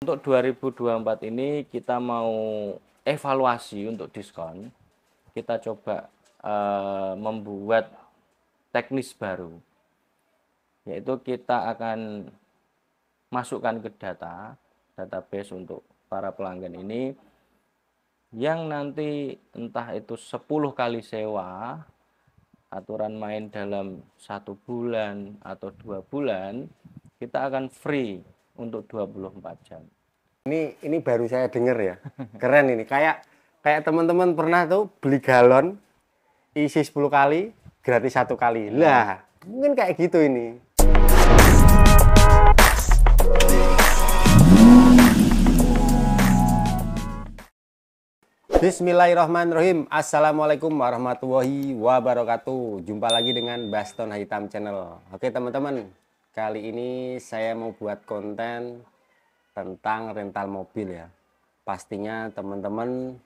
Untuk 2024 ini kita mau evaluasi untuk diskon. Kita coba membuat teknis baru, yaitu kita akan masukkan ke database untuk para pelanggan ini yang nanti entah itu 10 kali sewa, aturan main dalam 1 bulan atau 2 bulan, kita akan free untuk 24 jam. Ini baru saya dengar ya. Keren ini. Kayak teman-teman pernah tuh beli galon isi 10 kali gratis 1 kali. Lah, mungkin kayak gitu ini. Bismillahirrahmanirrahim. Assalamualaikum warahmatullahi wabarakatuh. Jumpa lagi dengan Baston Hitam Channel. Oke teman-teman, kali ini saya mau buat konten tentang rental mobil ya. Pastinya teman-teman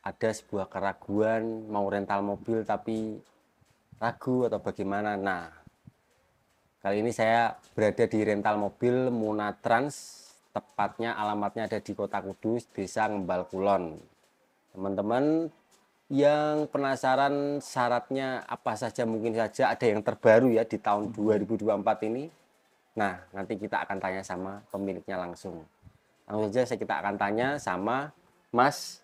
ada sebuah keraguan mau rental mobil tapi ragu atau bagaimana. Nah, kali ini saya berada di rental mobil Munatrans, tepatnya alamatnya ada di Kota Kudus, Desa Ngembal Kulon. Teman-teman yang penasaran syaratnya apa saja, mungkin saja ada yang terbaru ya di tahun 2024 ini. Nah, nanti kita akan tanya sama pemiliknya langsung. Langsung saja kita akan tanya sama Mas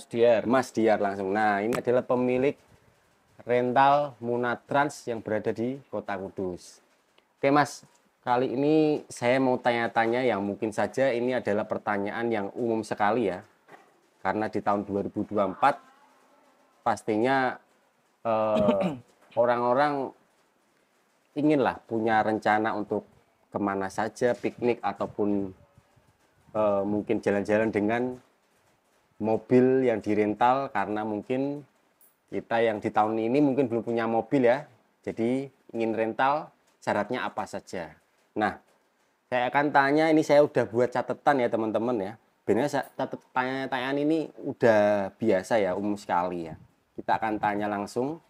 Diar langsung. Nah, ini adalah pemilik rental Munatrans yang berada di Kota Kudus. Oke Mas, kali ini saya mau tanya-tanya yang mungkin saja ini adalah pertanyaan yang umum sekali ya. Karena di tahun 2024 pastinya orang-orang inginlah punya rencana untuk kemana saja, piknik ataupun mungkin jalan-jalan dengan mobil yang dirental, karena mungkin kita yang di tahun ini mungkin belum punya mobil ya, jadi ingin rental, syaratnya apa saja. Nah, saya akan tanya, ini saya udah buat catatan ya teman-teman ya. Sebenarnya tanya-tanyaan ini udah biasa ya, umum sekali ya. Kita akan tanya langsung.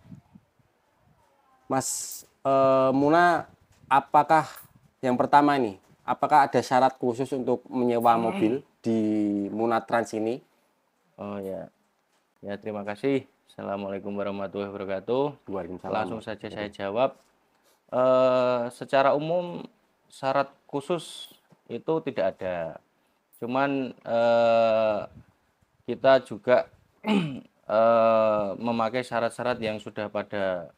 Mas Muna, apakah yang pertama ini, apakah ada syarat khusus untuk menyewa mobil di Munatrans ini? Oh ya, ya terima kasih. Assalamualaikum warahmatullahi wabarakatuh. Langsung saja saya jawab. Secara umum syarat khusus itu tidak ada. Cuman kita juga memakai syarat-syarat yang sudah pada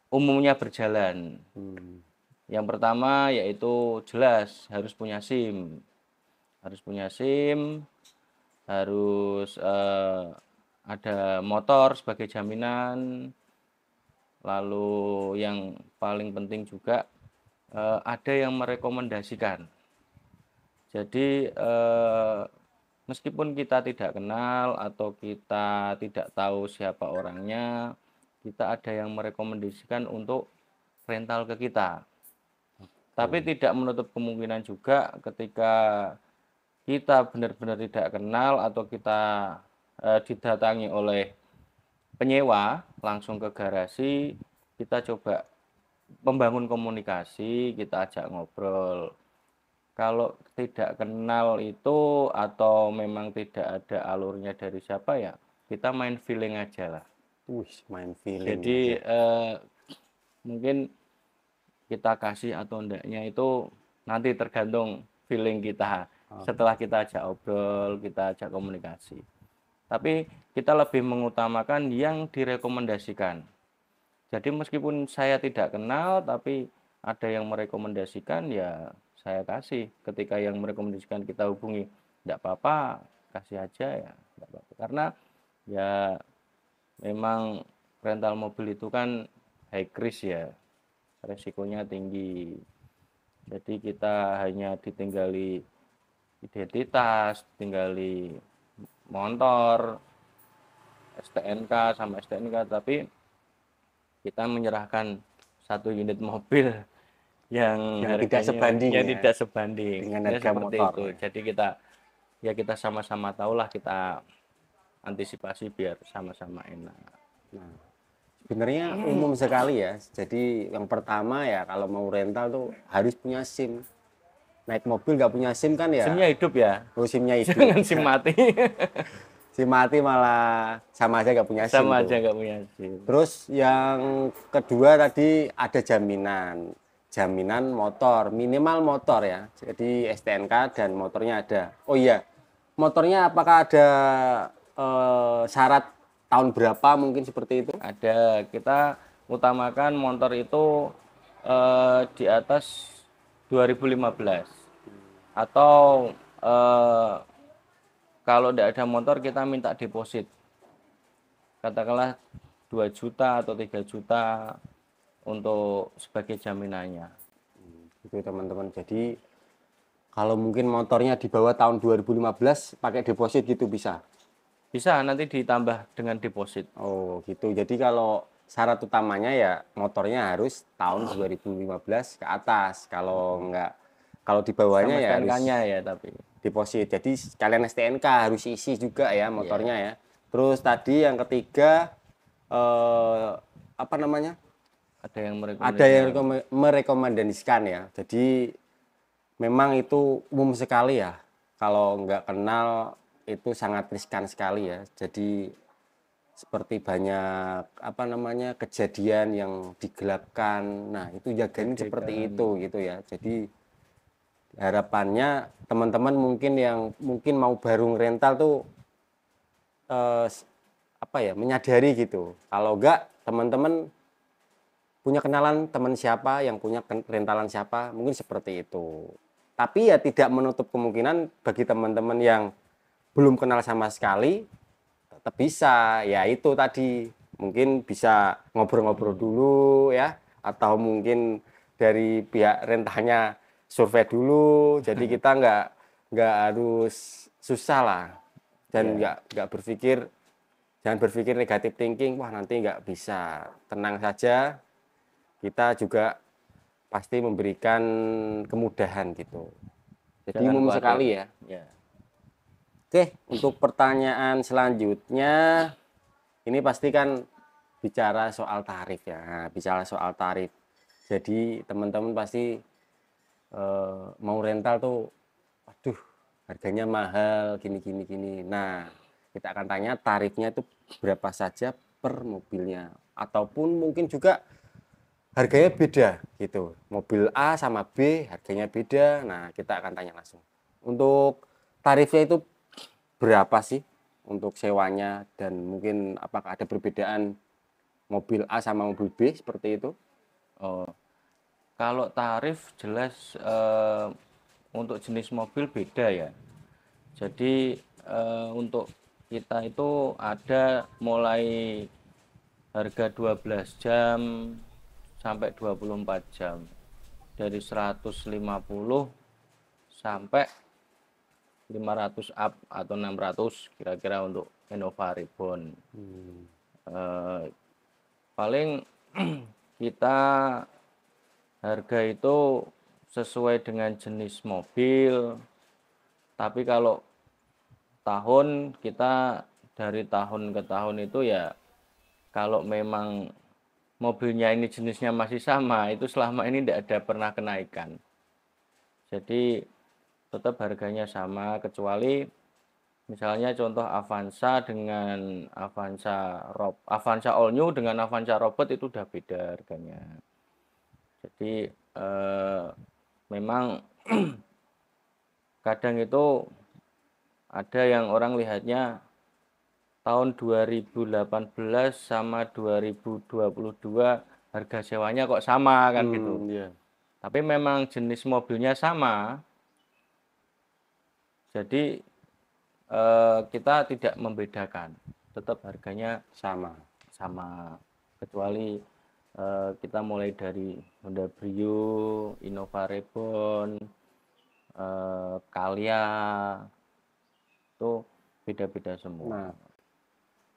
umumnya berjalan. Yang pertama yaitu jelas harus punya SIM, harus ada motor sebagai jaminan. Lalu yang paling penting juga ada yang merekomendasikan. Jadi meskipun kita tidak kenal atau kita tidak tahu siapa orangnya, kita ada yang merekomendasikan untuk rental ke kita. Tapi tidak menutup kemungkinan juga ketika kita benar-benar tidak kenal atau kita didatangi oleh penyewa langsung ke garasi, kita coba membangun komunikasi, kita ajak ngobrol. Kalau tidak kenal itu atau memang tidak ada alurnya dari siapa ya, kita main feeling aja lah. Main feeling. Jadi mungkin kita kasih atau enggaknya itu nanti tergantung feeling kita. Setelah kita ajak obrol, kita ajak komunikasi. Tapi kita lebih mengutamakan yang direkomendasikan. Jadi meskipun saya tidak kenal, tapi ada yang merekomendasikan, ya saya kasih. Ketika yang merekomendasikan kita hubungi, tidak apa-apa, kasih aja ya, tidak apa-apa. Karena ya memang rental mobil itu kan high risk ya, resikonya tinggi. Jadi kita hanya ditinggali identitas, tinggali motor, STNK sama STNK, tapi kita menyerahkan 1 unit mobil yang tidak sebanding ya, ya, tidak sebanding dengan ya, harga seperti motor. Itu. Jadi kita sama-sama tahulah, kita antisipasi biar sama-sama enak. Nah, sebenarnya umum sekali ya. Jadi yang pertama ya, kalau mau rental tuh harus punya SIM. naik mobil nggak punya SIM kan ya? SIM-nya hidup ya. Oh, SIM-nya hidup. Jangan SIM mati. SIM mati malah sama aja nggak punya SIM Sama tuh. aja nggak punya SIM. Terus yang kedua tadi ada jaminan motor, minimal motor ya. Jadi STNK dan motornya ada. Oh iya, motornya apakah ada syarat tahun berapa mungkin seperti itu? Ada, kita utamakan motor itu di atas 2015 atau kalau tidak ada motor kita minta deposit, katakanlah 2 juta atau 3 juta untuk sebagai jaminannya. Gitu teman-teman. Jadi kalau mungkin motornya di bawah tahun 2015 pakai deposit gitu bisa. Bisa nanti ditambah dengan deposit. Oh, gitu. Jadi kalau syarat utamanya ya motornya harus tahun 2015 ke atas. Kalau enggak, kalau di bawahnya Sama ya harus STNK-nya ya tapi. deposit. Jadi sekalian STNK harus isi juga ya motornya ya. Terus tadi yang ketiga apa namanya? Ada yang Ada yang merekomendasikan ya. Jadi memang itu umum sekali ya. Kalau nggak kenal itu sangat riskan sekali ya. Jadi seperti banyak apa namanya kejadian yang digelapkan. Nah, itu jagain seperti itu gitu ya. Jadi harapannya teman-teman mungkin yang mungkin mau baru rental tuh apa ya menyadari gitu. Kalau enggak teman-teman punya kenalan teman siapa yang punya rentalan siapa mungkin seperti itu. Tapi ya tidak menutup kemungkinan bagi teman-teman yang belum kenal sama sekali tetap bisa. Ya itu tadi mungkin bisa ngobrol-ngobrol dulu ya atau mungkin dari pihak rentalnya survei dulu. Jadi kita nggak harus susah lah dan nggak berpikir jangan berpikir negatif thinking wah nanti nggak bisa. Tenang saja, kita juga pasti memberikan kemudahan gitu. Jadi Jangan umum khawatir. sekali ya. Ya. Oke, untuk pertanyaan selanjutnya ini pasti kan bicara soal tarif ya. Nah, bicara soal tarif. Jadi teman-teman pasti mau rental tuh, aduh harganya mahal gini. Nah, kita akan tanya tarifnya itu berapa saja per mobilnya, ataupun mungkin juga harganya beda gitu. Mobil A sama B harganya beda. Nah, kita akan tanya langsung. Untuk tarifnya itu berapa sih untuk sewanya dan mungkin apakah ada perbedaan mobil A sama mobil B seperti itu? Oh, kalau tarif jelas untuk jenis mobil beda ya. Jadi untuk kita itu ada mulai harga 12 jam sampai 24 jam. Dari 150 sampai 500 up atau 600 kira-kira untuk Innova Reborn. Paling kita harga itu sesuai dengan jenis mobil, tapi kalau tahun kita dari tahun ke tahun itu ya kalau memang mobilnya ini jenisnya masih sama itu selama ini tidak ada pernah kenaikan, jadi tetap harganya sama kecuali misalnya contoh Avanza dengan Avanza All New dengan Avanza Robot itu udah beda harganya. Jadi memang kadang itu ada yang orang lihatnya tahun 2018 sama 2022 harga sewanya kok sama kan gitu. Iya. Tapi memang jenis mobilnya sama. Jadi kita tidak membedakan, tetap harganya Sama. kecuali kita mulai dari Honda Brio, Innova Reborn, Calya itu beda-beda semua. Nah,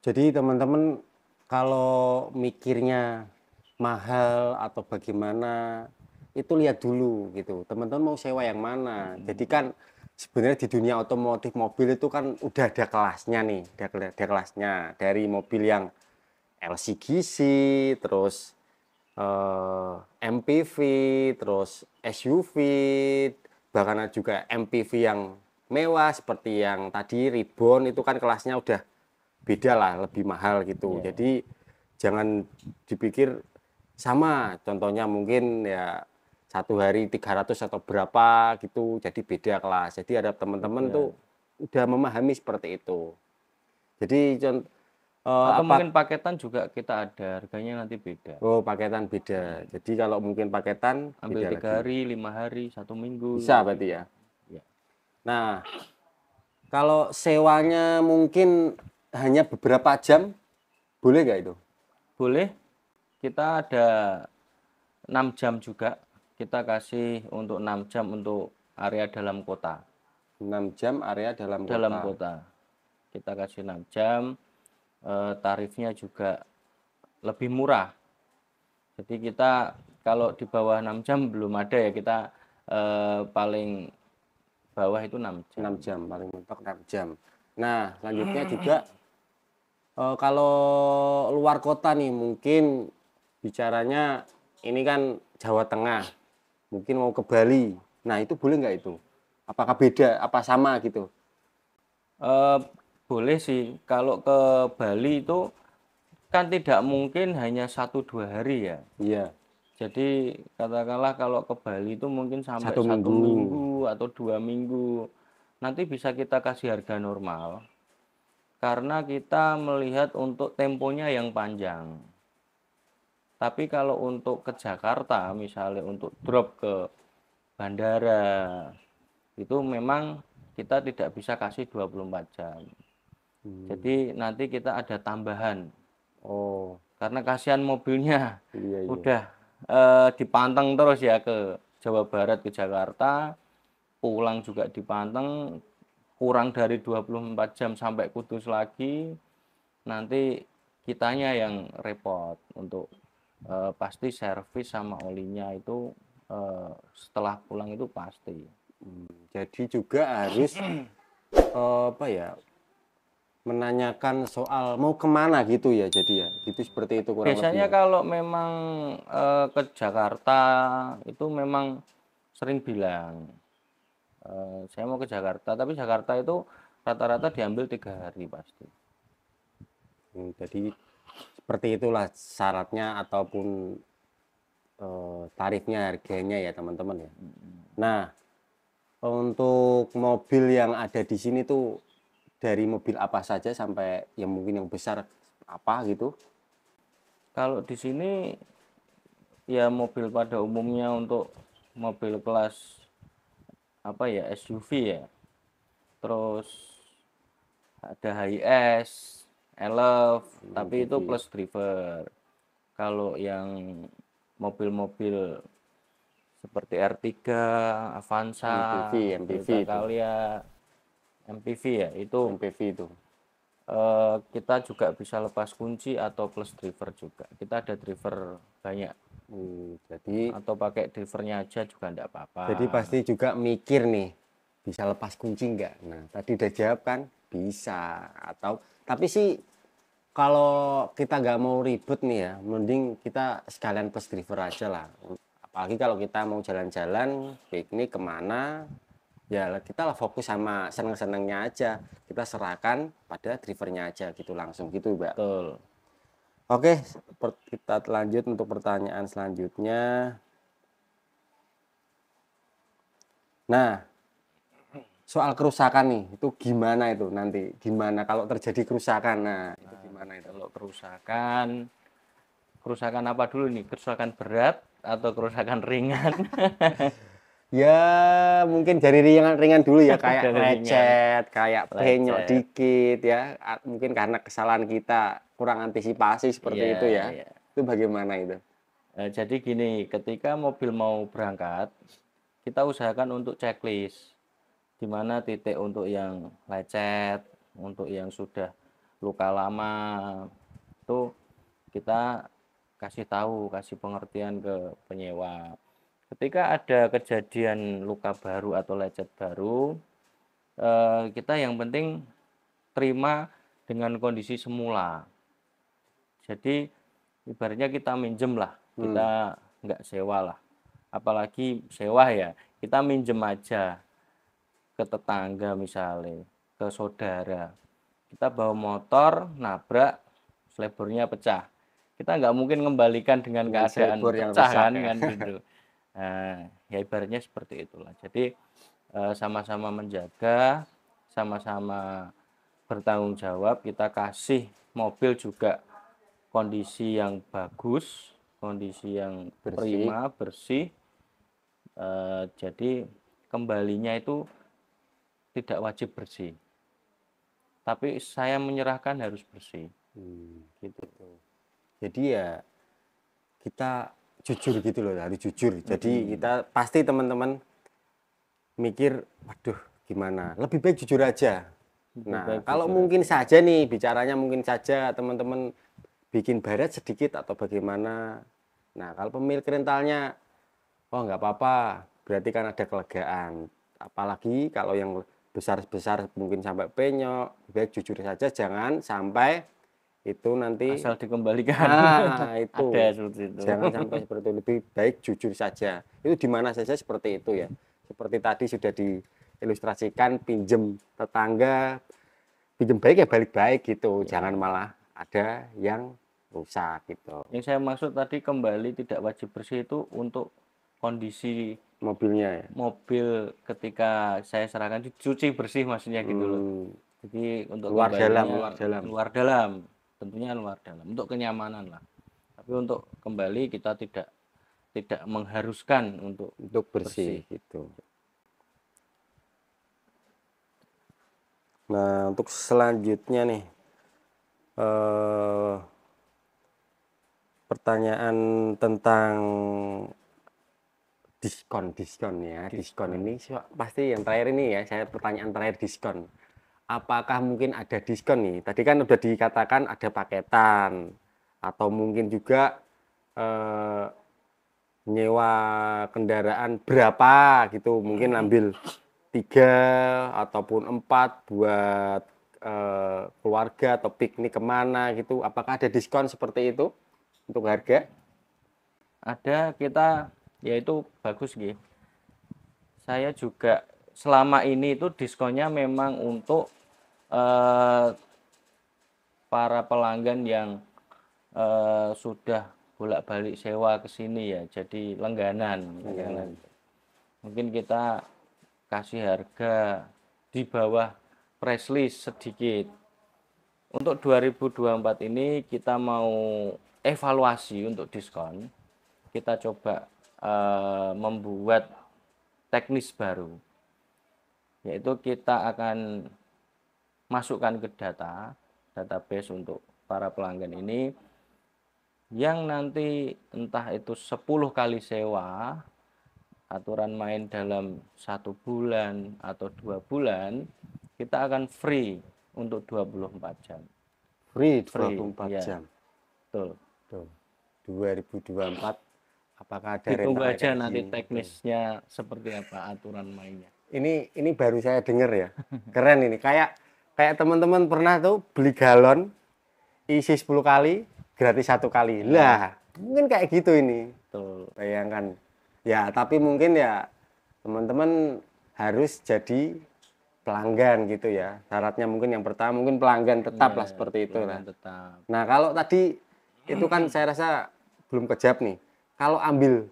jadi teman-teman kalau mikirnya mahal atau bagaimana itu lihat dulu gitu. Teman-teman mau sewa yang mana? Jadi kan sebenarnya di dunia otomotif mobil itu kan udah ada kelasnya nih, ada kelasnya dari mobil yang LCGC, terus MPV, terus SUV, bahkan ada juga MPV yang mewah seperti yang tadi Ribbon itu kan kelasnya udah beda lah, lebih mahal gitu. Iya. Jadi jangan dipikir sama, contohnya mungkin ya satu hari 300 atau berapa gitu, jadi beda kelas. Jadi ada teman-teman Beda. tuh udah memahami seperti itu. Jadi Atau apa? mungkin paketan juga kita ada, harganya nanti beda. Oh, paketan beda. Jadi kalau mungkin paketan Ambil beda 3 hari, lagi. 5 hari, 1 minggu, Bisa itu berarti bisa. ya. Ya. Nah, kalau sewanya mungkin hanya beberapa jam, boleh nggak itu? Boleh, kita ada 6 jam juga. Kita kasih untuk 6 jam untuk area dalam kota. 6 jam area dalam Dalam kota. kota. Kita kasih 6 jam, tarifnya juga lebih murah. Jadi kita kalau di bawah 6 jam belum ada ya, kita paling bawah itu 6 jam. 6 jam, paling mentok 6 jam. Nah, selanjutnya juga kalau luar kota nih, mungkin bicaranya ini kan Jawa Tengah, mungkin mau ke Bali. Nah, itu boleh nggak itu? Apakah beda, apa sama gitu? Eh, boleh sih, kalau ke Bali itu kan tidak mungkin hanya 1-2 hari ya. Iya, Jadi katakanlah kalau ke Bali itu mungkin sampai satu satu minggu. minggu atau 2 minggu. Nanti bisa kita kasih harga normal karena kita melihat untuk temponya yang panjang. Tapi kalau untuk ke Jakarta, misalnya untuk drop ke bandara, itu memang kita tidak bisa kasih 24 jam. Jadi nanti kita ada tambahan. Oh, Karena kasihan mobilnya iya iya. udah dipanteng terus ya ke Jawa Barat, ke Jakarta, pulang juga dipanteng, kurang dari 24 jam sampai Kudus lagi, nanti kitanya yang repot untuk pasti servis sama olinya itu setelah pulang itu pasti. Jadi juga harus apa ya, menanyakan soal mau kemana gitu ya, jadi ya gitu, seperti itu kurang Biasanya lebih ya. kalau memang ke Jakarta itu memang sering bilang saya mau ke Jakarta, tapi Jakarta itu rata-rata diambil 3 hari pasti. Jadi seperti itulah syaratnya ataupun tarifnya, harganya ya teman-teman ya. Nah, untuk mobil yang ada di sini tuh dari mobil apa saja sampai yang mungkin yang besar apa gitu? Kalau di sini ya mobil pada umumnya untuk mobil kelas apa ya, SUV ya. Terus ada HS, Elf, tapi itu MPV, plus driver. Kalau yang mobil-mobil seperti R3, MPV, Avanza, MPV Toyota itu, Calya, MPV ya, itu MPV itu. kita juga bisa lepas kunci atau plus driver juga. Kita ada driver banyak, Jadi atau pakai drivernya aja juga enggak apa-apa. pasti juga mikir nih, bisa lepas kunci nggak? Nah, tadi udah jawab kan, bisa. Atau tapi sih kalau kita nggak mau ribet nih ya, mending kita sekalian plus driver aja lah. Apalagi kalau kita mau jalan-jalan, piknik kemana, ya kita lah fokus sama seneng-senengnya aja. Kita serahkan pada drivernya aja gitu, langsung gitu, Mbak. Betul. Oke, kita lanjut untuk pertanyaan selanjutnya. Nah, soal kerusakan nih, itu gimana itu nanti? Gimana kalau terjadi kerusakan? Nah, itu gimana itu? Kalau kerusakan apa dulu nih? Kerusakan berat atau kerusakan ringan? Ya, mungkin dari ringan-ringan dulu ya, kayak Dari ringan, lecet, kayak penyok lecet. dikit ya. Mungkin karena kesalahan kita kurang antisipasi seperti Iya, itu ya. iya. Itu bagaimana itu? Jadi gini, ketika mobil mau berangkat, kita usahakan untuk checklist. Di mana titik untuk yang lecet, untuk yang sudah luka lama, itu kita kasih tahu, kasih pengertian ke penyewa. Ketika ada kejadian luka baru atau lecet baru, kita yang penting terima dengan kondisi semula. Jadi ibaratnya kita minjem lah, kita nggak sewa lah. apalagi sewa ya, kita minjem aja ke tetangga misalnya, ke saudara. Kita bawa motor, nabrak, selebornya pecah. Kita nggak mungkin mengembalikan dengan Dengan keadaan selebor yang pecah rusak kan, ya. kan gitu. Nah, ya ibaratnya seperti itulah. Jadi sama-sama menjaga, sama-sama bertanggung jawab. Kita kasih mobil juga kondisi yang bagus, kondisi yang Bersih. prima, bersih. Jadi kembalinya itu tidak wajib bersih, tapi saya menyerahkan harus bersih. Gitu. Jadi ya kita jujur gitu loh, harus jujur. Jadi kita pasti teman-teman mikir, waduh gimana, lebih baik jujur aja. Lebih Nah, baik kalau jujur mungkin aja. saja nih, bicaranya mungkin saja teman-teman bikin baret sedikit atau bagaimana. Nah, kalau pemilik rentalnya, oh nggak apa-apa, berarti kan ada kelegaan. Apalagi kalau yang besar-besar mungkin sampai penyok, baik jujur saja, jangan sampai itu nanti, Asal dikembalikan. nah itu, Ada seperti itu. jangan sampai seperti itu. Lebih baik jujur saja. Itu di mana saja seperti itu ya. Seperti tadi sudah diilustrasikan, pinjem tetangga, pinjem baik ya balik baik gitu, jangan malah ada yang rusak gitu Yang saya maksud tadi kembali tidak wajib bersih itu untuk kondisi mobilnya ya. mobil ketika saya serahkan dicuci bersih maksudnya gitu loh. Jadi untuk Luar dalam, kembalinya luar dalam. luar dalam, tentunya luar dalam untuk kenyamanan lah. Tapi untuk kembali kita tidak mengharuskan untuk Untuk bersih bersih. gitu. Nah, untuk selanjutnya nih, pertanyaan tentang diskon ya. Diskon ini pasti yang terakhir ini ya, saya pertanyaan terakhir diskon. Apakah mungkin ada diskon nih? Tadi kan udah dikatakan ada paketan atau mungkin juga nyewa kendaraan berapa gitu, mungkin ambil 3 ataupun 4 buat keluarga atau piknik kemana gitu. Apakah ada diskon seperti itu untuk harga? Ada kita yaitu bagus gitu. Saya juga selama ini itu diskonnya memang untuk para pelanggan yang sudah bolak-balik sewa ke sini ya, jadi langganan. Mungkin kita kasih harga di bawah price list sedikit. Untuk 2024 ini kita mau evaluasi untuk diskon. Kita coba membuat teknis baru, yaitu kita akan masukkan ke database untuk para pelanggan ini yang nanti entah itu 10 kali sewa, aturan main dalam 1 bulan atau 2 bulan, kita akan free untuk 24 jam. Free 24 ya, jam. Betul. Tuh, 2024 apakah ada Ditunggu rental aja kayak nanti gini? teknisnya seperti apa aturan mainnya. Ini baru saya dengar ya. Keren ini. Kayak teman-teman pernah tuh beli galon isi 10 kali gratis 1 kali. Lah, mungkin kayak gitu ini. Betul. Bayangkan. Ya, tapi mungkin ya teman-teman harus jadi pelanggan gitu ya. Syaratnya mungkin yang pertama mungkin pelanggan tetap lah seperti itu lah. Tetap. Nah, kalau tadi itu kan saya rasa belum kejawab nih. Kalau ambil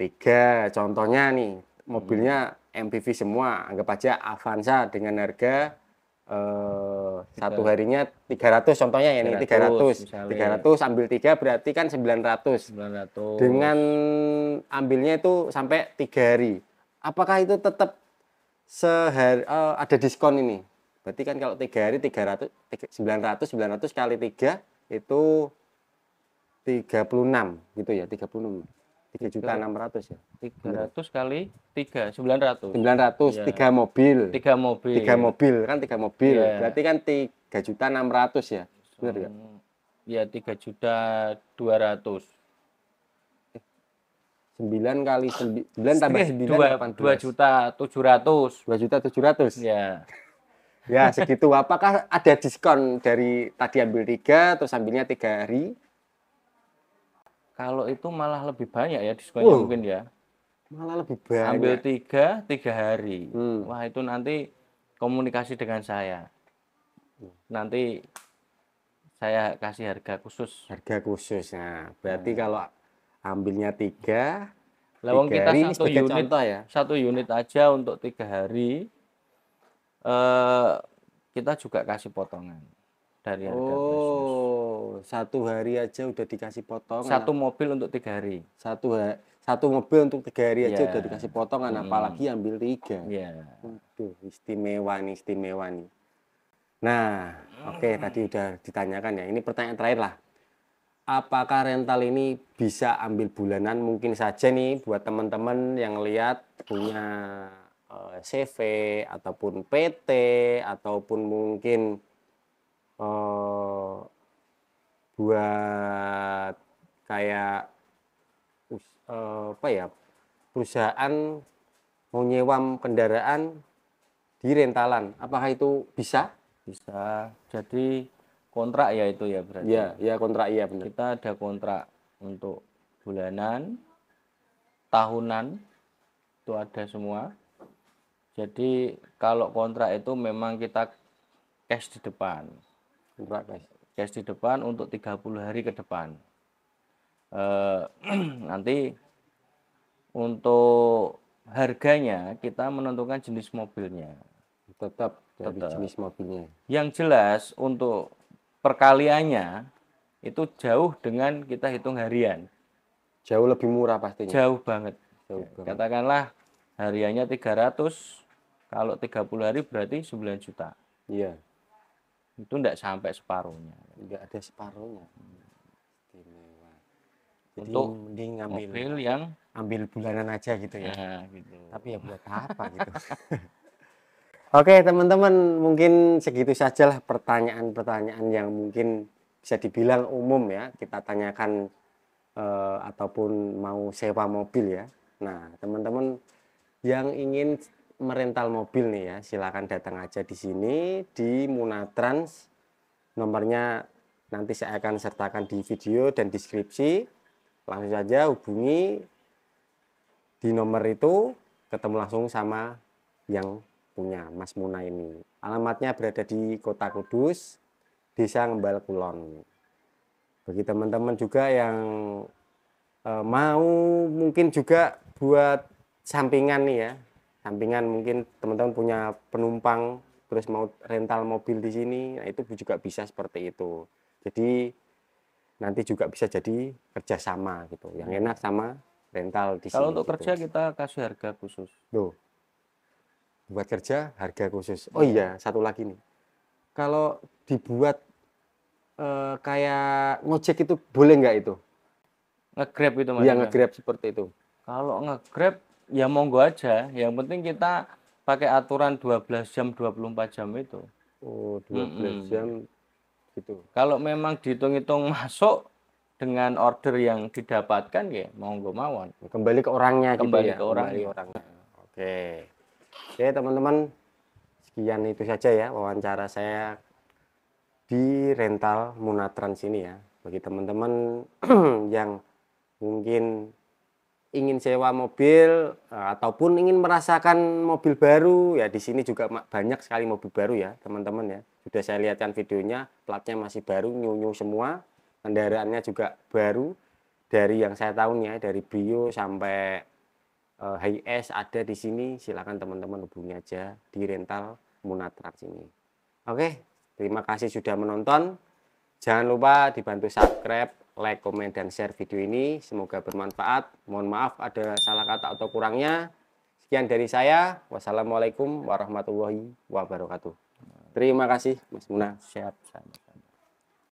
3 contohnya nih, mobilnya MPV semua, anggap aja Avanza dengan harga satu harinya 300 contohnya ya ini 300 ambil 3 berarti kan 900 dengan ambilnya itu sampai 3 hari, apakah itu tetap sehari ada diskon ini? Berarti kan kalau 3 hari 300 900 kali 3 itu 36 gitu ya, 3.600.000 ya. 300 kali 3 900. 900 3 mobil. 3 mobil. 3 mobil kan 3 mobil. Ya. Berarti kan 3.600.000 ya. Benar ya? Ya 3.200.000. 9 kali 9 tambah 9 2.700.000. 2.700.000. Ya. Ya segitu. Apakah ada diskon dari tadi ambil 3 terus ambilnya 3 hari? Kalau itu malah lebih banyak ya diskonnya mungkin ya. Malah lebih Ambil banyak. 3 hari. Hmm. Wah, itu nanti komunikasi dengan saya. Nanti saya kasih harga khusus. Harga khusus. Nah, berarti Nah, kalau ambilnya tiga lawang kita hari ini sebagai contoh ya. satu unit aja untuk 3 hari, eh, kita juga kasih potongan dari harga khusus. Oh, 1 hari aja udah dikasih potongan. Satu mobil untuk 3 hari. Satu mobil untuk 3 hari aja udah Ya, dikasih potongan, apalagi ambil 3. ya. Waduh, istimewa nih, istimewa nih. Nah, oke, tadi udah ditanyakan ya. Ini pertanyaan terakhir lah. Apakah rental ini bisa ambil bulanan? Mungkin saja nih buat teman-teman yang lihat punya CV ataupun PT ataupun mungkin eh, buat kayak apa ya, perusahaan mau nyewa kendaraan di rentalan. Apakah itu bisa? Bisa. Jadi kontrak ya itu ya berarti. Ya, ya kontrak, iya benar. Kita ada kontrak untuk bulanan, tahunan, itu ada semua. Jadi kalau kontrak itu memang kita cash di depan. Kontrak, guys. Cash di depan untuk 30 hari ke depan. Nanti untuk harganya kita menentukan jenis mobilnya. Tetap dari Tetap. jenis mobilnya. Yang jelas untuk perkaliannya itu jauh dengan kita hitung harian. Jauh lebih murah pastinya. Jauh banget. Jauh banget. Katakanlah hariannya 300, kalau 30 hari berarti 9 juta. Iya, Itu enggak sampai separuhnya. nggak ada separuhnya. Istimewa. Jadi Untuk mending mobil yang ambil bulanan aja gitu ya. nah, gitu. Tapi ya buat apa gitu. Oke teman-teman, mungkin segitu sajalah pertanyaan-pertanyaan yang mungkin bisa dibilang umum ya. Kita tanyakan ataupun mau sewa mobil ya. Nah teman-teman yang ingin merental mobil nih ya, silakan datang aja di sini di Munatrans. Nomornya nanti saya akan sertakan di video dan deskripsi. Langsung saja hubungi di nomor itu, ketemu langsung sama yang punya Mas Muna ini. Alamatnya berada di Kota Kudus, Desa Ngembal Kulon. Bagi teman-teman juga yang mau mungkin juga buat sampingan nih ya, sampingan mungkin teman-teman punya penumpang terus mau rental mobil di sini, nah itu juga bisa seperti itu. Jadi nanti juga bisa jadi kerjasama gitu, yang enak sama rental di Kalau sini. untuk gitu. kerja kita kasih harga khusus. Loh, buat kerja harga khusus. Oh iya, satu lagi nih. Kalau dibuat kayak ngojek itu boleh nggak itu? Nge-Grab itu Yang maksudnya. nge-grab seperti itu. Kalau nge-Grab ya monggo aja. Yang penting kita pakai aturan 12 jam 24 jam itu. Oh, 12 jam gitu. Kalau memang dihitung-hitung masuk dengan order yang didapatkan ya monggo mawon. Kembali ke orangnya gitu Kembali ya. ke orangnya. Kembali orangnya. Oke. Oke, teman-teman. Sekian itu saja ya wawancara saya di rental Munatrans ini ya. Bagi teman-teman yang mungkin ingin sewa mobil ataupun ingin merasakan mobil baru ya, di sini juga banyak sekali mobil baru ya teman-teman ya. Sudah saya lihatkan videonya, platnya masih baru, new semua, kendaraannya juga baru. Dari yang saya tahu nih ya, dari Brio sampai Hiace ada di sini. Silakan teman-teman hubungi aja di rental Munatrans ini. Oke, terima kasih sudah menonton. Jangan lupa dibantu subscribe, like, komen, dan share video ini. Semoga bermanfaat. Mohon maaf ada salah kata atau kurangnya. Sekian dari saya. Wassalamualaikum warahmatullahi wabarakatuh. Terima kasih, Mas Muna. Siap.